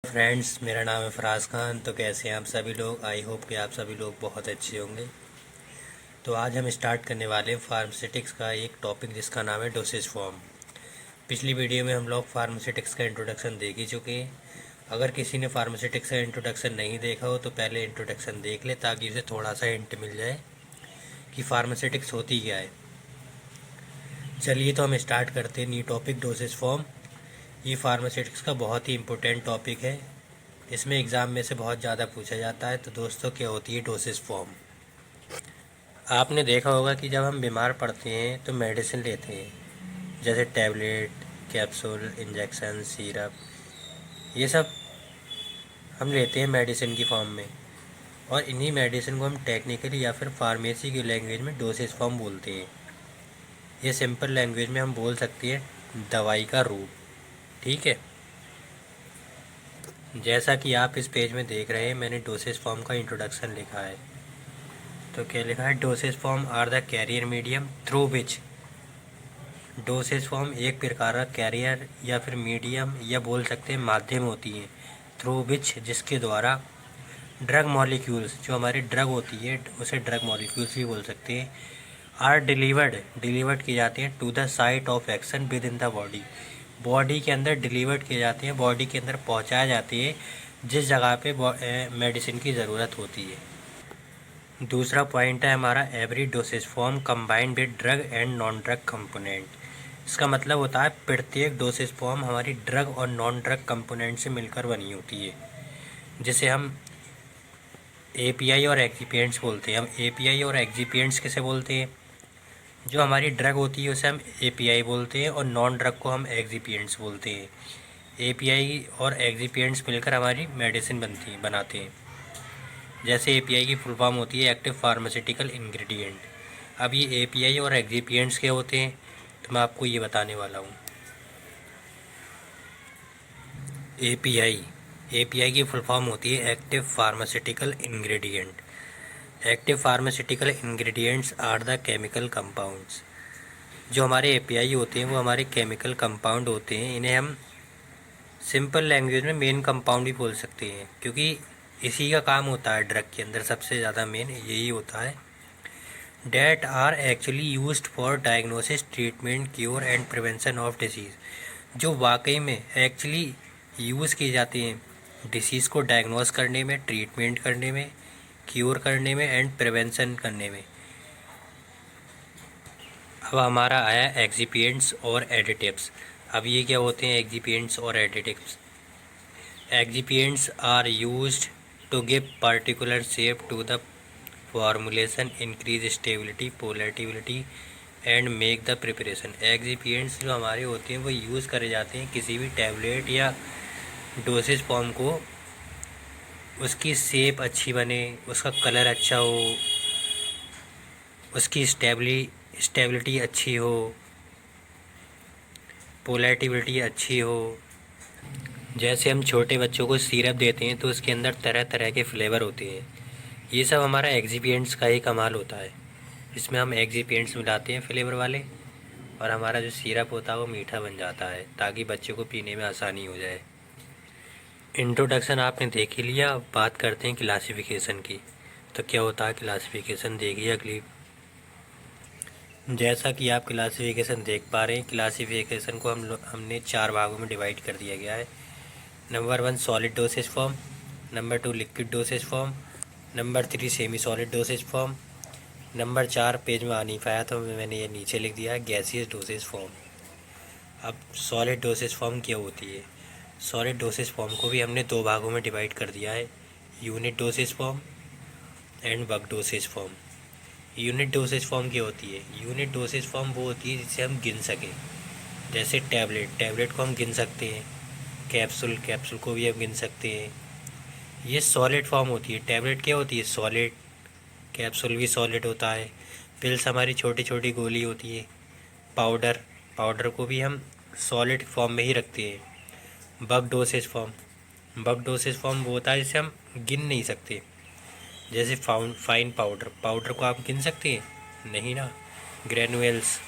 Friends, मेरा नाम है फराज खान। तो कैसे हैं आप सभी लोग? आई होप कि आप सभी लोग बहुत अच्छे होंगे। तो आज हम स्टार्ट करने वाले हैं फार्मास्यूटिक्स का एक टॉपिक जिसका नाम है डोसेज फॉर्म। पिछली वीडियो में हम लोग फार्मास्यूटिक्स का इंट्रोडक्शन देख ही चुके हैं। अगर किसी ने फार्मास्यूटिक्स का इंट्रोडक्शन नहीं देखा हो तो पहले इंट्रोडक्शन देख ले, ताकि उसे थोड़ा सा हिंट मिल जाए कि फार्मास्यूटिक्स होती क्या है। चलिए तो हम स्टार्ट करते हैं न्यू टॉपिक, डोसेज फॉर्म। ये फार्मास्यूटिक्स का बहुत ही इम्पोर्टेंट टॉपिक है। इसमें एग्ज़ाम में से बहुत ज़्यादा पूछा जाता है। तो दोस्तों, क्या होती है डोसेज फॉर्म? आपने देखा होगा कि जब हम बीमार पड़ते हैं तो मेडिसिन लेते हैं, जैसे टैबलेट, कैप्सूल, इंजेक्शन, सिरप, ये सब हम लेते हैं मेडिसिन की फॉर्म में। और इन्हीं मेडिसिन को हम टेक्निकली या फिर फार्मेसी की लैंग्वेज में डोसेज फॉर्म बोलते हैं। ये सिंपल लैंग्वेज में हम बोल सकते हैं दवाई का रूप। ठीक है, जैसा कि आप इस पेज में देख रहे हैं, मैंने डोसेज फॉर्म का इंट्रोडक्शन लिखा है। तो क्या लिखा है? Dosage form are the carrier medium through which. Dosage form एक प्रकार का कैरियर या फिर मीडियम या बोल सकते हैं माध्यम होती है, थ्रू विच, जिसके द्वारा ड्रग मॉलिक्यूल्स, जो हमारी ड्रग होती है उसे ड्रग मॉलिक्यूल्स भी बोल सकते हैं, आर डिलीवर्ड की जाती हैं to the site of action within the body. Body के अंदर डिलीवर्ड किए जाते हैं, बॉडी के अंदर पहुंचाए जाते हैं जिस जगह पे मेडिसिन की ज़रूरत होती है। दूसरा पॉइंट है हमारा every dosage form combined with drug and non drug component. इसका मतलब होता है प्रत्येक डोसेज फॉर्म हमारी ड्रग और नॉन ड्रग कंपोनेंट से मिलकर बनी होती है, जिसे हम एपीआई और एक्सिपिएंट्स बोलते हैं। हम एपीआई और एक्सिपिएंट्स किसे बोलते हैं? जो हमारी ड्रग होती है उसे हम एपीआई बोलते हैं और नॉन ड्रग को हम एक्सिपिएंट्स बोलते हैं। एपीआई और एक्सिपिएंट्स मिलकर हमारी मेडिसिन बनाते हैं। जैसे एपीआई की फुल फॉर्म होती है एक्टिव फार्मास्यूटिकल इंग्रेडिएंट। अब ये एपीआई और एक्सिपिएंट्स क्या होते हैं, तो मैं आपको ये बताने वाला हूँ। एपीआई एपीआई की फुल फॉर्म होती है active pharmaceutical ingredient. Active pharmaceutical ingredients are the chemical compounds. जो हमारे एपीआई होते हैं वो हमारे केमिकल कंपाउंड होते हैं। इन्हें हम सिंपल लैंग्वेज में मेन कंपाउंड भी बोल सकते हैं, क्योंकि इसी का काम होता है ड्रग के अंदर, सबसे ज़्यादा मेन यही होता है। That are actually used for diagnosis, treatment, cure and prevention of disease. जो वाकई में एक्चुअली यूज़ की जाती हैं डिसीज़ को डायग्नोस करने में, ट्रीटमेंट करने में, क्योर करने में एंड प्रिवेंशन करने में। अब हमारा आया एक्सिपिएंट्स और एडिटिव्स। अब ये क्या होते हैं एक्सिपिएंट्स और additives? Excipients are used to give particular shape to the formulation, increase stability, palatability and make the preparation. Excipients जो हमारे होते हैं वो यूज़ करे जाते हैं किसी भी टैबलेट या डोसेज फॉर्म को, उसकी शेप अच्छी बने, उसका कलर अच्छा हो, उसकी स्टेबिलिटी अच्छी हो, पोलैटिबिलिटी अच्छी हो। जैसे हम छोटे बच्चों को सिरप देते हैं तो उसके अंदर तरह तरह के फ्लेवर होते हैं। ये सब हमारा एक्सिपिएंट्स का ही कमाल होता है। इसमें हम एक्सिपिएंट्स मिलाते हैं फ्लेवर वाले, और हमारा जो सिरप होता है वो मीठा बन जाता है, ताकि बच्चों को पीने में आसानी हो जाए। इंट्रोडक्शन आपने देख ही लिया। अब बात करते हैं क्लासिफिकेशन की। तो क्या होता है क्लासिफिकेशन, देखिए अगली। जैसा कि आप क्लासिफिकेशन देख पा रहे हैं, क्लासिफिकेशन को हमने 4 भागों में डिवाइड कर दिया गया है। Number 1 solid dosage form, number 2 liquid dosage form, number 3 semi solid dosage form, number 4 page में आ नहीं पाया तो मैंने ये नीचे लिख दिया है गैसियस डोसेज फॉर्म। अब सॉलिड डोसेज फॉर्म क्या होती है? सॉलिड डोसेज फॉर्म को भी हमने 2 भागों में डिवाइड कर दिया है, unit dosage form and bulk dosage form. Unit dosage form क्या होती है? यूनिट डोसेज फॉर्म वो होती है जिसे हम गिन सकें। जैसे टैबलेट को हम गिन सकते हैं, कैप्सूल को भी हम गिन सकते हैं। ये सॉलिड फॉर्म होती है। टैबलेट क्या होती है? सॉलिड। कैप्सूल भी सॉलिड होता है। पिल्स हमारी छोटी छोटी गोली होती है। पाउडर को भी हम सॉलिड फॉर्म में ही रखते हैं। बल्क डोसेज फॉर्म वो होता है जिसे हम गिन नहीं सकते। जैसे फाइन पाउडर को आप गिन सकते हैं? नहीं ना। ग्रेनुअल्स,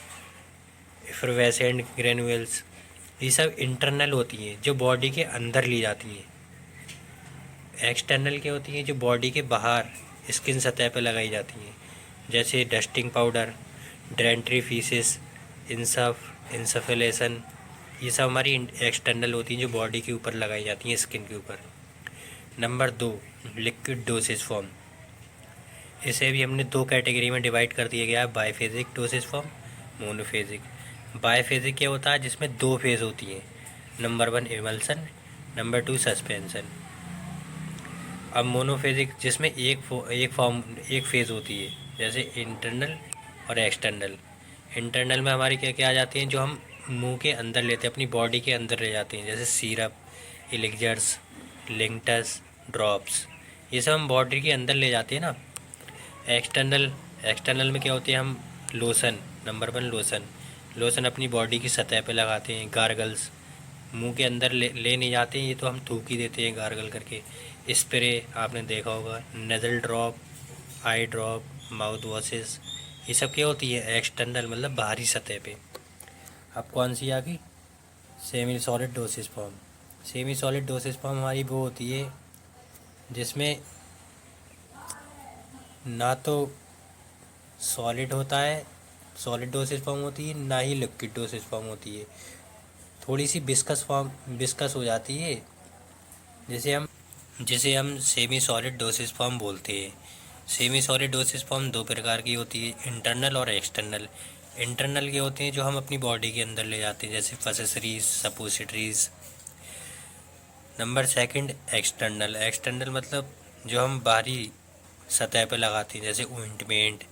एफरवेसेंट ग्रेनुअल्स, ये सब इंटरनल होती हैं जो बॉडी के अंदर ली जाती हैं। एक्सटर्नल क्या होती हैं, जो बॉडी के बाहर स्किन सतह पर लगाई जाती हैं, जैसे डस्टिंग पाउडर, ड्रेंट्रीफिसिस, इंसफलेशन, ये सब हमारी एक्सटर्नल होती हैं जो बॉडी के ऊपर लगाई जाती हैं, स्किन के ऊपर। Number 2, liquid dosage form. इसे भी हमने 2 कैटेगरी में डिवाइड कर दिया गया है, biphasic dosage form, monophasic. Biphasic क्या होता है, जिसमें 2 फेज़ होती हैं, नंबर 1 इमल्सन, नंबर 2 सस्पेंशन। अब मोनोफेजिक जिसमें एक फेज़ होती है, जैसे इंटरनल और एक्सटर्नल। इंटरनल में हमारी क्या क्या आ जाती हैं, जो हम मुंह के अंदर लेते हैं, अपनी बॉडी के अंदर ले जाते हैं, जैसे सिरप, एलिक्जर्स, लिंक्टस, ड्रॉप्स, ये सब हम बॉडी के अंदर ले जाते हैं ना। एक्सटर्नल में क्या होती है, हम लोशन, नंबर 1 लोशन। लोशन अपनी बॉडी की सतह पे लगाते हैं। गार्गल्स, मुंह के अंदर ले नहीं जाते हैं, ये तो हम थूक ही देते हैं गार्गल करके। स्प्रे आपने देखा होगा, नज़ल ड्रॉप, आई ड्रॉप, माउथ वॉशेस, ये सब क्या होती है, एक्सटर्नल, मतलब बाहरी सतह पे। अब कौन सी आ गई, semi solid dosage form. Semi solid dosage form हमारी वो होती है जिसमें ना तो सॉलिड होता है, सॉलिड डोसेज फॉर्म होती है, ना ही लिक्विड डोसेज फॉर्म होती है, थोड़ी सी विस्कस हो जाती है, जिसे हम सेमी सॉलिड डोसेज फॉर्म बोलते हैं। सेमी सॉलिड डोसेज फॉर्म 2 प्रकार की होती है, इंटरनल और एक्सटर्नल। इंटरनल के होते हैं जो हम अपनी बॉडी के अंदर ले जाते हैं, जैसे फसेसरीज, सपोसिटरीज। Number 2 external. एक्सटर्नल मतलब जो हम बाहरी सतह पर लगाते हैं, जैसे ऑइंटमेंट,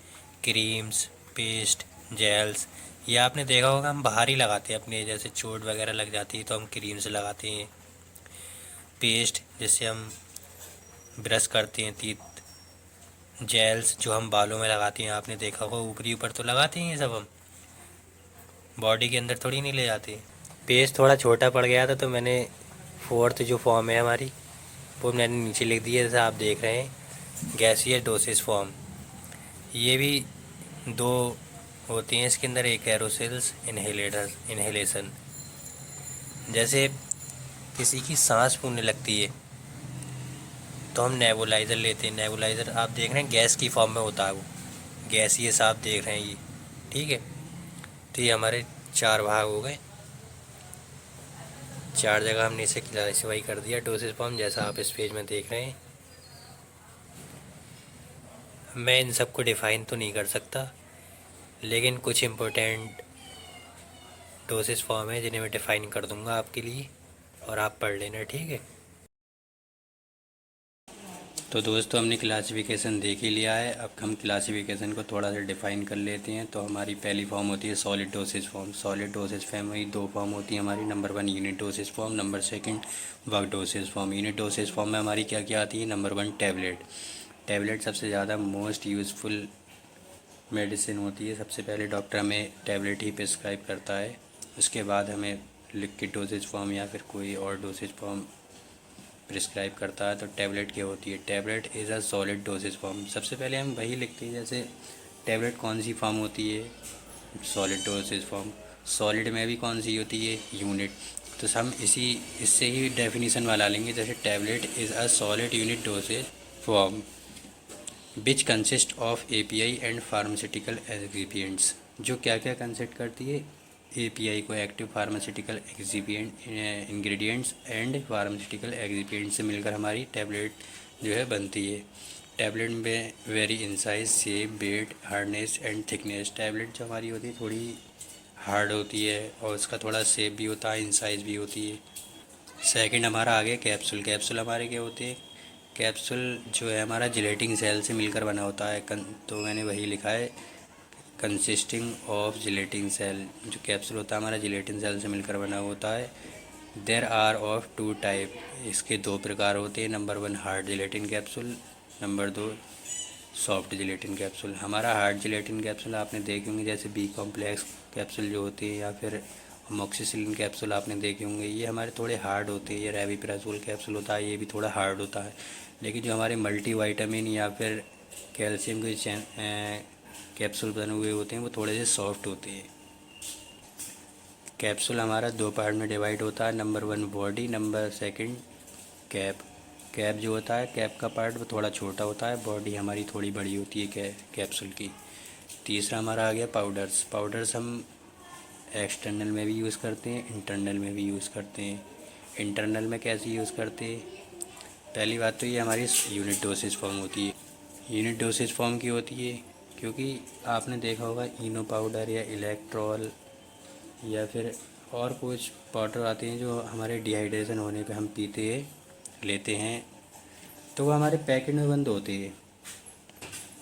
क्रीम्स, पेस्ट, जेल्स। ये आपने देखा होगा, हम बाहर ही लगाते हैं अपने, जैसे चोट वगैरह लग जाती है तो हम क्रीम्स लगाते हैं। पेस्ट जिससे हम ब्रश करते हैं टीथ। जेल्स जो हम बालों में लगाते हैं, आपने देखा होगा, ऊपरी ऊपर तो लगाते हैं, ये सब हम बॉडी के अंदर थोड़ी नहीं ले जाते। पेस्ट थोड़ा छोटा पड़ गया था तो मैंने 4th जो फॉर्म है हमारी, वो मैंने नीचे लिख दी है, जैसे आप देख रहे हैं, गैसीय डोसेज फॉर्म। ये भी 2 होती हैं इसके अंदर, एक एरोसेल्स, इन्हेलेशन। जैसे किसी की सांस फूलने लगती है तो हम नेबुलाइज़र लेते हैं। नेबुलाइज़र आप देख रहे हैं गैस की फॉर्म में होता है, वो गैस ये आप देख रहे हैं ये, ठीक है। तो ये हमारे 4 भाग हो गए, 4 जगह हमने इसे क्लासिफाई कर दिया डोसेज फॉर्म, जैसा आप इस पेज में देख रहे हैं। मैं इन सबको डिफ़ाइन तो नहीं कर सकता, लेकिन कुछ इम्पोर्टेंट डोसेज फॉर्म है जिन्हें मैं डिफ़ाइन कर दूंगा आपके लिए, और आप पढ़ लेना, ठीक है। तो दोस्तों हमने क्लासिफिकेशन देख ही लिया है, अब हम क्लासिफिकेशन को थोड़ा सा डिफ़ाइन कर लेते हैं। तो हमारी पहली फॉर्म होती है solid dosage form. Solid dosage form में 2 फॉर्म होती है हमारी, number 1 unit dosage form, number 2 work dosage form. Unit dosage form में हमारी क्या क्या आती है, नंबर 1 टैबलेट। टैबलेट सबसे ज़्यादा मोस्ट यूज़फुल मेडिसिन होती है। सबसे पहले डॉक्टर हमें टैबलेट ही प्रिस्क्राइब करता है, उसके बाद हमें लिक्विड डोसेज फॉर्म या फिर कोई और डोसेज फॉर्म प्रिस्क्राइब करता है। तो टैबलेट क्या होती है, tablet is a solid dosage form. सबसे पहले हम वही लिखते हैं, जैसे टैबलेट कौन सी फॉर्म होती है, सॉलिड डोसेज फॉर्म। सॉलिड में भी कौन सी होती है, यूनिट। तो हम इससे ही डेफिनेशन वाला लेंगे, जैसे tablet is a solid unit dosage form which consist of API and pharmaceutical excipients. जो क्या क्या कंसिस्ट करती है, API को, active pharmaceutical excipient ingredients and pharmaceutical excipients से मिलकर हमारी टैबलेट जो है बनती है। टैबलेट में vary in size, shape, weight, hardness and thickness. Tablet जो हमारी होती है थोड़ी हार्ड होती है और उसका थोड़ा शेप भी होता है, इन साइज भी होती है। सेकंड हमारा आ गया कैप्सूल। कैप्सूल हमारे क्या होते हैं, कैप्सूल जो है हमारा जिलेटिन सेल से मिलकर बना होता है। तो मैंने वही लिखा है, कंसिस्टिंग ऑफ जिलेटिन सेल। जो कैप्सूल होता है हमारा जिलेटिन सेल से मिलकर बना होता है। देर आर ऑफ 2 टाइप, इसके 2 प्रकार होते हैं, number 1 hard gelatin capsule, number 2 soft gelatin capsule. हमारा हार्ड जिलेटिन कैप्सूल आपने देखे होंगे, जैसे बी कॉम्प्लेक्स कैप्सूल जो होती है, या फिर अमोक्सिसिलिन कैप्सूल आपने देखे होंगे, ये हमारे थोड़े हार्ड होते हैं। ये रेविप्राजोल कैप्सूल होता है, ये भी थोड़ा हार्ड होता है। लेकिन जो हमारे मल्टी वाइटामिन या फिर कैल्शियम के कैप्सूल बने हुए होते हैं, वो थोड़े से सॉफ्ट होते हैं। कैप्सूल हमारा 2 पार्ट में डिवाइड होता है, number 1 body, number 2 cap. Cap जो होता है, कैप का पार्ट वो थोड़ा छोटा होता है, बॉडी हमारी थोड़ी बड़ी होती है कैप्सूल की। तीसरा हमारा आ गया पाउडर्स। पाउडर्स हम एक्सटर्नल में भी यूज़ करते हैं, इंटरनल में भी यूज़ करते हैं। इंटरनल में कैसे यूज़ करते हैं? पहली बात तो ये हमारी यूनिट डोसेज फॉर्म होती है। यूनिट डोसेज फॉर्म की होती है क्योंकि आपने देखा होगा इनो पाउडर या इलेक्ट्रॉल या फिर और कुछ पाउडर आते हैं जो हमारे डिहाइड्रेशन होने पे हम पीते हैं, लेते हैं, तो वो हमारे पैकेट में बंद होते हैं।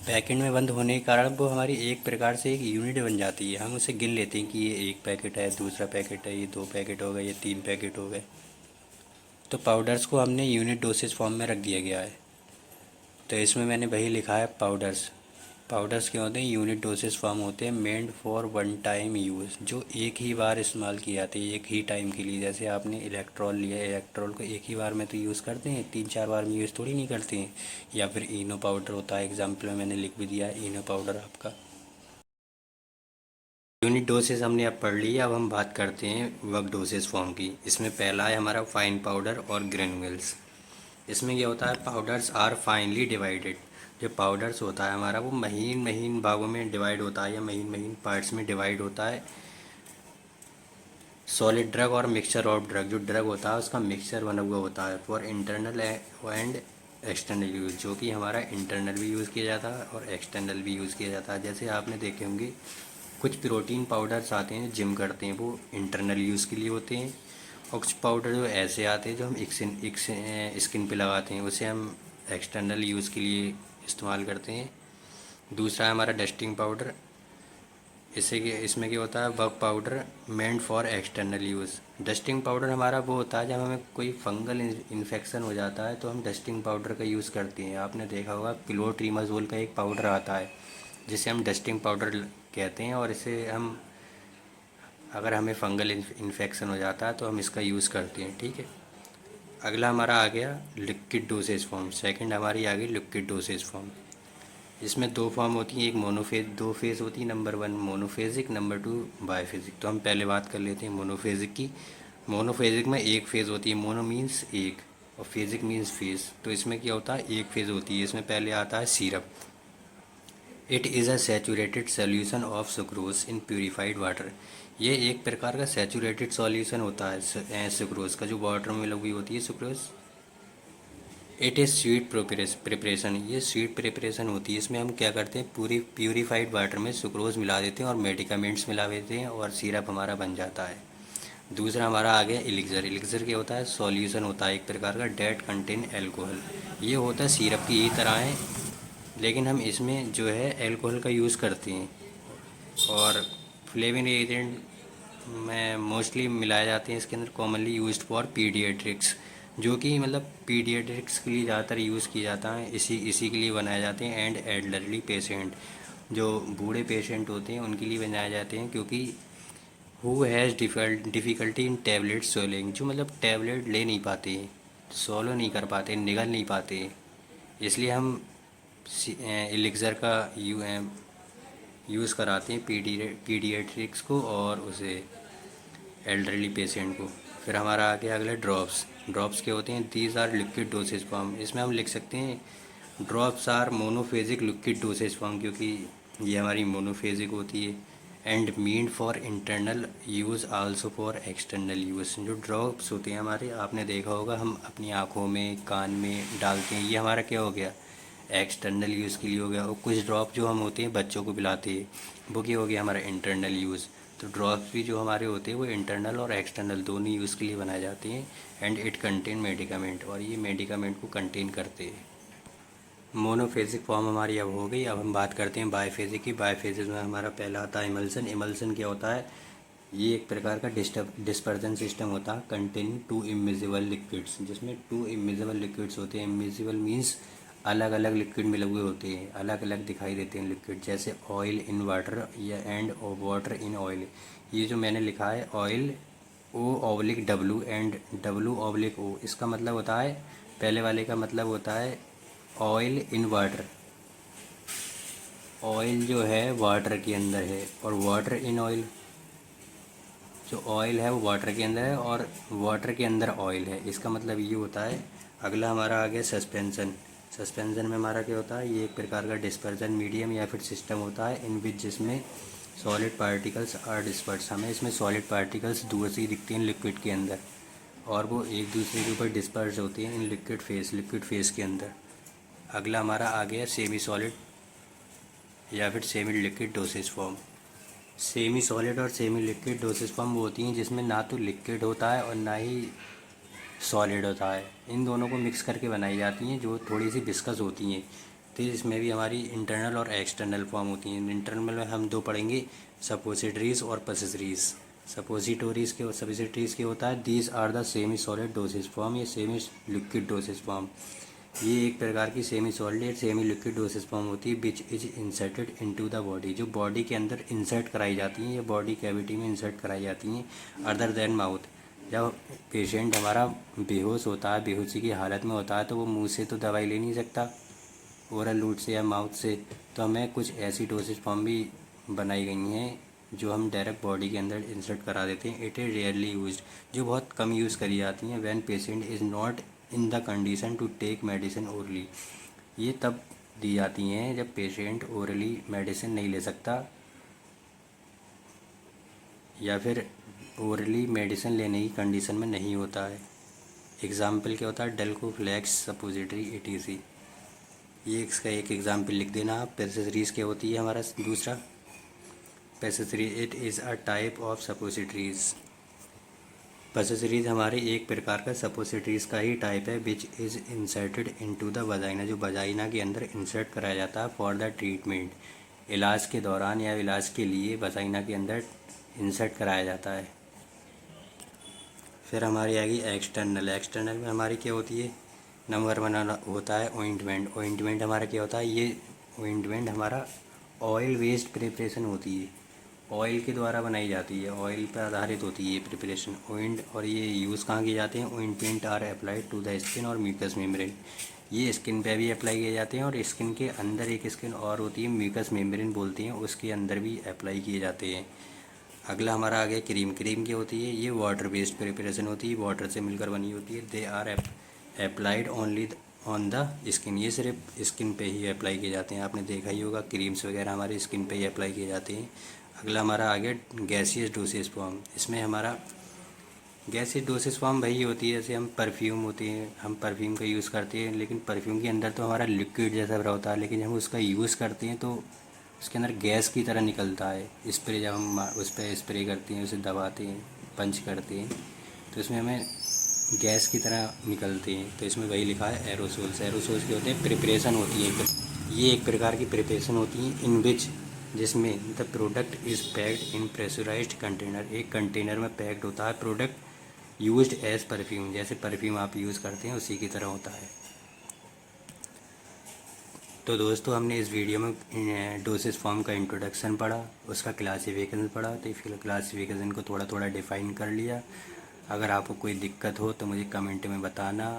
पैकेट में बंद होने के कारण वो हमारी एक प्रकार से एक यूनिट बन जाती है। हम उसे गिन लेते हैं कि ये एक पैकेट है, दूसरा पैकेट है, ये 2 पैकेट हो गए, ये 3 पैकेट हो गए। तो पाउडर्स को हमने यूनिट डोसेज फॉर्म में रख दिया गया है। तो इसमें मैंने वही लिखा है पाउडर्स। पाउडर्स क्या होते हैं? यूनिट डोसेज फॉर्म होते हैं, meant for one time use, जो एक ही बार इस्तेमाल किए जाते हैं, एक ही टाइम के लिए। जैसे आपने इलेक्ट्रॉल लिया, इलेक्ट्रॉल को एक ही बार में तो यूज़ करते हैं, 3-4 बार में यूज़ थोड़ी नहीं करते हैं। या फिर इनो पाउडर होता है, एग्जाम्पल में मैंने लिख भी दिया है इनो पाउडर आपका। यूनिट डोसेज हमने अब पढ़ ली, अब हम बात करते हैं वर्क डोसेज फॉर्म की। इसमें पहला है हमारा फाइन पाउडर और ग्रेनुअल्स। इसमें क्या होता है? Powders are finely divided. जो पाउडर्स होता है हमारा वो महीन महीन भागों में डिवाइड होता है या महीन महीन पार्ट्स में डिवाइड होता है। सॉलिड ड्रग और मिक्सचर ऑफ ड्रग, जो ड्रग होता है उसका मिक्सचर बना हुआ होता है for internal and external use, जो कि हमारा इंटरनल भी यूज़ किया जाता है और एक्सटर्नल भी यूज़ किया जाता है। जैसे आपने देखे होंगे कुछ प्रोटीन पाउडर्स आते हैं जिम करते हैं, वो इंटरनल यूज़ के लिए होते हैं। और कुछ पाउडर जो ऐसे आते हैं जो हम स्किन पे लगाते हैं, उसे हम एक्सटर्नल यूज़ के लिए इस्तेमाल करते हैं। दूसरा है हमारा डस्टिंग पाउडर। इसमें क्या होता है? Work powder meant for external use. Dusting powder हमारा वो होता है जब हमें कोई फंगल इन्फेक्शन हो जाता है तो हम डस्टिंग पाउडर का यूज़ करते हैं। आपने देखा होगा क्लोट्रीमाजोल का एक पाउडर आता है जिसे हम डस्टिंग पाउडर कहते हैं, और इसे हम अगर हमें फंगल इन्फेक्शन हो जाता है तो हम इसका यूज़ करते हैं। ठीक है, अगला हमारा आ गया लिक्विड डोसेज फॉर्म। सेकंड हमारी आ गई लिक्विड डोसेज फॉर्म। इसमें 2 फॉर्म होती हैं, एक मोनोफेज, 2 फेज़ होती है, नंबर 1 मोनोफेजिक, नंबर 2 बायफेजिक। तो हम पहले बात कर लेते हैं मोनोफेजिक की। मोनोफेजिक में एक फेज़ होती है, मोनो मीन्स एक और फेजिक मीन्स फेज़। तो इसमें क्या होता है? एक फेज़ होती है। इसमें पहले आता है syrup. It is a saturated solution of sucrose in purified water. ये एक प्रकार का सैचुरेटेड सॉल्यूशन होता है सुक्रोज का, जो वाटर में मिलाई हुई होती है sucrose. It is sweet preparation. ये स्वीट प्रिपरेशन होती है। इसमें हम क्या करते हैं? पूरी प्यूरीफाइड वाटर में सुक्रोज मिला देते हैं और मेडिकामेंट्स मिला देते हैं और सिरप हमारा बन जाता है। दूसरा हमारा आ गया एलिक्सर। एलिक्सर क्या होता है? सॉल्यूशन होता है एक प्रकार का, डेट कंटेन एल्कोहल। ये होता है सिरप की ही तरह है, लेकिन हम इसमें जो है एल्कोहल का यूज़ करते हैं। और फ्लेविंग एजेंट में मोस्टली मिलाए जाते हैं इसके अंदर, कॉमनली यूज्ड फॉर पीडियाट्रिक्स, जो कि मतलब पीडियाट्रिक्स के लिए ज़्यादातर यूज़ किया जाता है, इसी के लिए बनाए जाते हैं। एंड एल्डरली पेशेंट, जो बूढ़े पेशेंट होते हैं उनके लिए बनाए जाते हैं, क्योंकि who has difficulty in tablet soling, जो मतलब टैबलेट ले नहीं पाते, सोलो नहीं कर पाते, निगल नहीं पाते, इसलिए हम एलिक्सर का यूज़ कराते हैं पीडियाट्रिक्स को और उसे एल्डरली पेशेंट को। फिर हमारा आ गया अगला ड्रॉप्स। ड्रॉप्स क्या होते हैं? These are liquid dosage form. इसमें हम लिख सकते हैं drops are monophasic liquid dosage form, क्योंकि ये हमारी मोनोफेजिक होती है। And meant for internal use also for external use. जो ड्रॉप्स होते हैं हमारे, आपने देखा होगा हम अपनी आँखों में, कान में डालते हैं, ये हमारा क्या हो गया? एक्सटर्नल यूज़ के लिए हो गया। और कुछ ड्रॉप जो हम होते हैं बच्चों को पिलाते हैं, वो क्या हो गया? हमारा इंटरनल यूज़। तो ड्रॉप्स भी जो हमारे होते हैं वो इंटरनल और एक्सटर्नल दोनों यूज़ के लिए बनाए जाते हैं। एंड इट कंटेन मेडिकामेंट, और ये मेडिकामेंट को कंटेन करते हैं। मोनोफेजिक फॉर्म हमारी अब हो गई। अब हम बात करते हैं बायफेजिक की। बायफेजिक में हमारा पहला आता है इमल्सन। इमल्सन क्या होता है? ये एक प्रकार का डिस्पर्जन सिस्टम होता है कंटेनिंग 2 इमिजिबल लिक्विड्स, जिसमें 2 इमिजिबल लिक्विड्स होते हैं। इमिजिबल मीन्स अलग अलग लिक्विड मिले हुए होते हैं, अलग अलग दिखाई देते हैं लिक्विड, जैसे ऑयल इन वाटर या एंड वाटर इन ऑयल। ये जो मैंने लिखा है ऑयल O/W एंड W/O, इसका मतलब होता है, पहले वाले का मतलब होता है ऑयल इन वाटर। ऑयल जो है वाटर के अंदर है, और वाटर इन ऑयल, जो ऑयल है वो वाटर के अंदर है और वाटर के अंदर ऑयल है। इसका मतलब ये होता है अगला हमारा आ गया सस्पेंशन। सस्पेंशन में हमारा क्या होता है, ये एक प्रकार का डिस्पर्जन मीडियम या फिर सिस्टम होता है इन विच जिसमें सॉलिड पार्टिकल्स आर डिस्पर्स। हमें इसमें सॉलिड पार्टिकल्स दूर से ही दिखते हैं लिक्विड के अंदर, और वो एक दूसरे के ऊपर डिस्पर्स होती हैं इन लिक्विड फेस के अंदर। अगला हमारा आ गया सेमी सॉलिड या फिर semi liquid dosage form. Semi solid और सेमी लिक्विड डोसेज फॉर्म वो होती हैं जिसमें ना तो लिक्विड होता है और ना ही सॉलिड होता है। इन दोनों को मिक्स करके बनाई जाती हैं जो थोड़ी सी विस्कस होती हैं। तो इसमें भी हमारी इंटरनल और एक्सटर्नल फॉर्म होती हैं। इंटरनल में हम दो पढ़ेंगे, सपोजिटरीज और पसेसरीज। सपोजिटरीज के होता है these are the semi solid dosage form या सेमी लिक्विड डोसेज फॉर्म। ये एक प्रकार की सेमी सॉलिड या सेमी लिक्विड डोसेज फॉर्म होती है which is inserted into the body, जो बॉडी के अंदर इंसर्ट कराई जाती हैं या बॉडी कैविटी में इंसर्ट कराई जाती हैं अदर देन माउथ। जब पेशेंट हमारा बेहोश होता है, बेहोशी की हालत में होता है, तो वो मुंह से तो दवाई ले नहीं सकता, ओरल रूट से या माउथ से। तो हमें कुछ ऐसी डोसेज फॉर्म भी बनाई गई हैं जो हम डायरेक्ट बॉडी के अंदर इंसर्ट करा देते हैं। इट इज़ रेयरली यूज्ड, जो बहुत कम यूज़ करी जाती हैं। When patient is not in the condition to take medicine orally, ये तब दी जाती हैं जब पेशेंट ओरली मेडिसिन नहीं ले सकता या फिर ओरली मेडिसिन लेने की कंडीशन में नहीं होता है। एग्ज़ाम्पल क्या होता है, डेल्कोफ्लेक्स सपोजिटरी ETC। ये इसका एक एग्ज़ाम्पल लिख देना आप। पेसेसरीज क्या होती है हमारा दूसरा, pessary it is a type of suppositories. Pessaries हमारे एक प्रकार का सपोजिटरीज का ही टाइप है which is inserted into the vagina, जो वजाइना के अंदर इंसर्ट कराया जाता है फॉर द ट्रीटमेंट, इलाज के दौरान या इलाज के लिए वजाइना के अंदर इंसर्ट कराया जाता है। फिर हमारी आएगी एक्सटर्नल। एक्सटर्नल में हमारी क्या होती है, नंबर 1 होता है ऑइंटमेंट। ऑइंटमेंट हमारा क्या होता है, ये ऑइंटमेंट हमारा ऑयल बेस्ड प्रिपरेशन होती है, ऑयल के द्वारा बनाई जाती है, ऑयल पर आधारित होती है ये प्रिपरेशन ऑइंट। और ये यूज़ कहाँ किए जाते हैं, ointment are applied to the skin और म्यूकस मेम्ब्रेन। ये स्किन पे भी अप्लाई किए जाते हैं और स्किन के अंदर एक स्किन और होती है म्यूकस मेम्ब्रेन बोलती हैं, उसके अंदर भी अप्लाई किए जाते हैं। अगला हमारा आ गया क्रीम। क्रीम क्या होती है, ये वाटर बेस्ड प्रिपरेशन होती है, वाटर से मिलकर बनी होती है। They are applied only on the skin, ये सिर्फ स्किन पे ही अप्लाई किए जाते हैं। आपने देखा ही होगा क्रीम्स वगैरह हमारे स्किन पे ही अप्लाई किए जाते हैं। अगला हमारा आ गया गैसियस डोसेज फॉर्म। इसमें हमारा गैसियस डोसेज फॉर्म वही होती है जैसे हम परफ्यूम होते हैं, हम परफ्यूम का यूज़ करते हैं, लेकिन परफ्यूम के अंदर तो हमारा लिक्विड जैसा भरा होता है, लेकिन हम उसका यूज़ करते हैं तो उसके अंदर गैस की तरह निकलता है। स्प्रे जब हम उस पर स्प्रे करते हैं, उसे दबाते हैं, पंच करते हैं, तो इसमें हमें गैस की तरह निकलते हैं। तो इसमें वही लिखा है एरोसोल्स। एरोसोल्स के होते हैं प्रिपरेशन होती है, ये एक प्रकार की प्रिपरेशन होती है इन विच जिसमें the product is packed in pressurised container. एक कंटेनर में पैक्ड होता है प्रोडक्ट यूज्ड एज परफ्यूम, जैसे परफ्यूम आप यूज़ करते हैं उसी की तरह होता है। तो दोस्तों हमने इस वीडियो में डोसेज फॉर्म का इंट्रोडक्शन पढ़ा, उसका क्लासिफिकेशन पढ़ा, तो फिर क्लासिफिकेशन को थोड़ा थोड़ा डिफ़ाइन कर लिया। अगर आपको कोई दिक्कत हो तो मुझे कमेंट में बताना,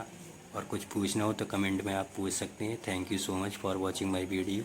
और कुछ पूछना हो तो कमेंट में आप पूछ सकते हैं। Thank you so much for watching my video.